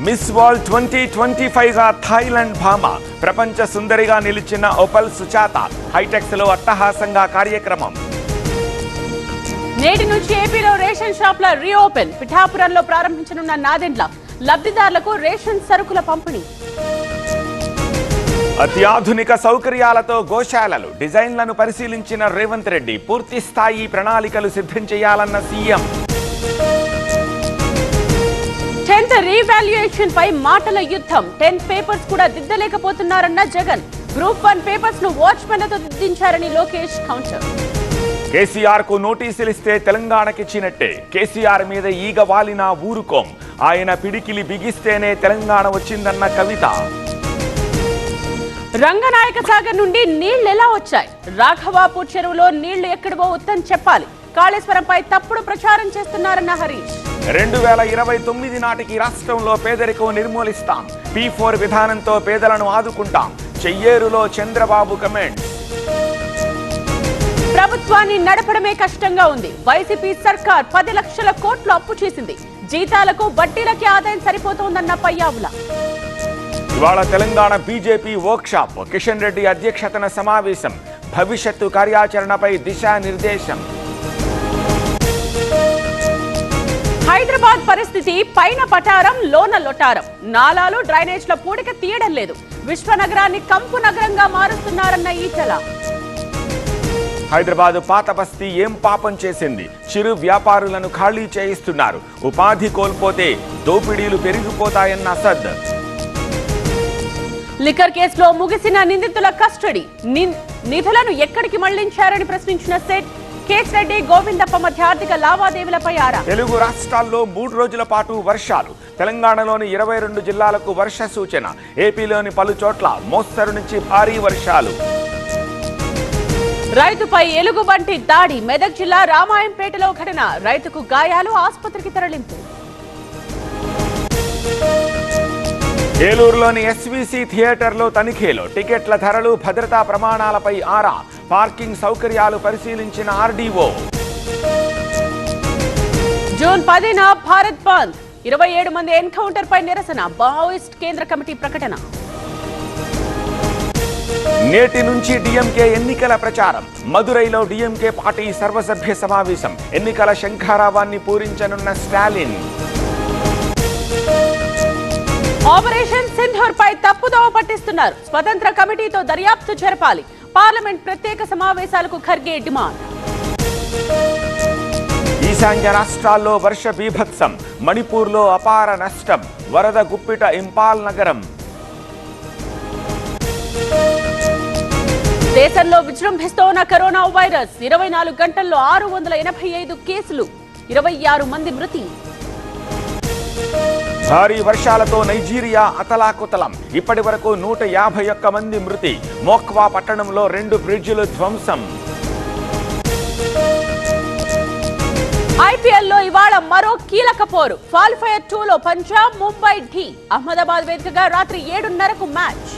Miss world 2025 గా Thailand భామ ప్రపంచ సుందరిగా నిలిచిన ఓపల్ సుచాత హైటెక్స్ లో అట్టహాసంగా కార్యక్రమం. నేటి నుంచి ఏపీలో రేషన్ షాప్ల రీఓపెన్. పిఠాపురంలో ప్రారంభించనున్న నాదెండ్ల లబ్ధిదారులకు రేషన్ సరుకుల పంపిణీ. అత్యాధునిక సౌకర్యాలతో గోశాలలు డిజైన్లను పరిశీలించిన రేవంత్ రెడ్డి పూర్తి స్థాయి ప్రణాళికలు సిద్ధం చేయాలన్న సీఎం. 10th రీవాల్యుయేషన్ పై మాటల యుద్ధం. 10 పేపర్స్ కూడా దిద్దలేకపోతున్నారన్న జగన్. గ్రూప్ 1 పేపర్స్ ను వాచ్మెన్లతో దిద్దించారని లోకేష్ కౌంటర్. కేసీఆర్ కు నోటీసులు ఇస్తే తెలంగాణకిచ్చినట్టే. కేసీఆర్ మీద ఈగ వాలిన ఊరుకోం. ఆయన పిడికిలి బిగిస్తేనే తెలంగాణ వచ్చిందన్న కవిత. రంగనాయక సాగర్ నుండి నీళ్లు ఎలా వచ్చాయి? రాఘవాపూర్ చెరువులో నీళ్లు ఎక్కడివో ఉత్తరం చెప్పాలి. కాళేశ్వరంపై తప్పుడు ప్రచారం చేస్తున్నారన్న హరీష్. 2029 నాటికి రాష్ట్రంలో పేదరికం నిర్మూలిస్తాం. P4 విధానంతో పేదలను ఆదుకుంటాం. చెయ్యేరులో చంద్రబాబు కమెంట్స్. ప్రభుత్వాన్ని నడపడమే కష్టంగా ఉంది. వైసీపీ సర్కార్ 10 లక్షల కోట్లు అప్పు చేసింది. జీతాలకు వడ్డీలకి ఆదాయం సరిపోతోందన్న పయ్యావుల. ఇవాళ తెలంగాణ బీజేపీ వర్క్షాప్. కిషన్ రెడ్డి అధ్యక్షతన సమావేశం. భవిష్యత్తు కార్యాచరణపై దిశానిర్దేశం. హైదరాబాద్ పరిస్థితి పైన పటారం లోన లొటారం. నాలాలు డ్రైనేజ్ల పూడిక తీయడం లేదు. విశ్వనగరాన్ని కంపు నగరంగా మారుస్తున్నారన్న ఈటల. హైదరాబాద్ పాత బస్తీ ఏం పాపం చేసింది? చిరు వ్యాపారులను ఖాళీ చేయిస్తున్నారు. ఉపాధి కోల్పోతే దోపిడీలు పెరిగిపోతాయన్న అసద్. లిక్కర్ కేసులో ముగిసిన నిందితుల కస్టడీ. నిధులను ఎక్కడికి మళ్లించారని ప్రశ్నించిన సెట్. కేస్ రెడ్డి గోవిందప్ప మధ్య ఆర్థిక లావాదేవీలపై ఆరా. తెలుగు రాష్ట్రాల్లో 3 రోజుల పాటు వర్షాలు. తెలంగాణలోని 22 జిల్లాలకు వర్ష సూచన. ఏపీలోని పలు చోట్ల మోస్తరు నుంచి భారీ వర్షాలు. రైతుపై ఎలుగుబంటి దాడి. మెదక్ జిల్లా రామాయంపేటలో ఘటన. రైతుకు గాయాలు, ఆసుపత్రికి తరలింపు. ఏలూరులోని ఎస్వీసీ థియేటర్లో తనిఖీలు. టికెట్ల ధరలు, భద్రతా ప్రమాణాలపై ఆరా. పార్కింగ్ సౌకర్యాలు పరిశీలించిన ఆర్డీఓ. జూన్ 10న భారత్ బంద్. 27 మంది ఎన్కౌంటర్ పై నిరసన. మావోయిస్ట్ కేంద్ర కమిటీ ప్రకటన. నేటి నుంచి డీఎంకే ఎన్నికల ప్రచారం. మదురైలో డీఎంకే పార్టీ సర్వసభ్య సమావేశం. ఎన్నికల శంఖారావాన్ని పూరించనున్న స్టాలిన్. ఆపరేషన్ సింధూర్ పై తప్పుదోవ పట్టిస్తున్నారు. స్వతంత్ర కమిటీతో దర్యాప్తు జరపాలి. పార్లమెంట్ ప్రత్యేక సమావేశాలకు ఖర్గే డిమాండ్. ఈశాన్య రాష్ట్రాల్లో వర్ష బీభత్సం. మణిపూర్లో అపార నష్టం. వరద గుప్పిట ఇంపాల్ నగరం. దేశంలో విజృంభిస్తోన్న కరోనా వైరస్. 24 గంటల్లో 685 కేసులు, 26 మంది మృతి. భారీ వర్షాలతో నైజీరియా అతలాకుతలం. ఇప్పటి వరకు 151 మంది మృతి. మోక్వా పట్టణంలో 2 బ్రిడ్జిలు ధ్వంసం. ఐపీఎల్లో ఇవాళ మరో కీలక పోరు. క్వాలిఫైయర్ 2లో పంజాబ్ ముంబై ఢీ. అహ్మదాబాద్ వేదికగా రాత్రి 7:30కు మ్యాచ్.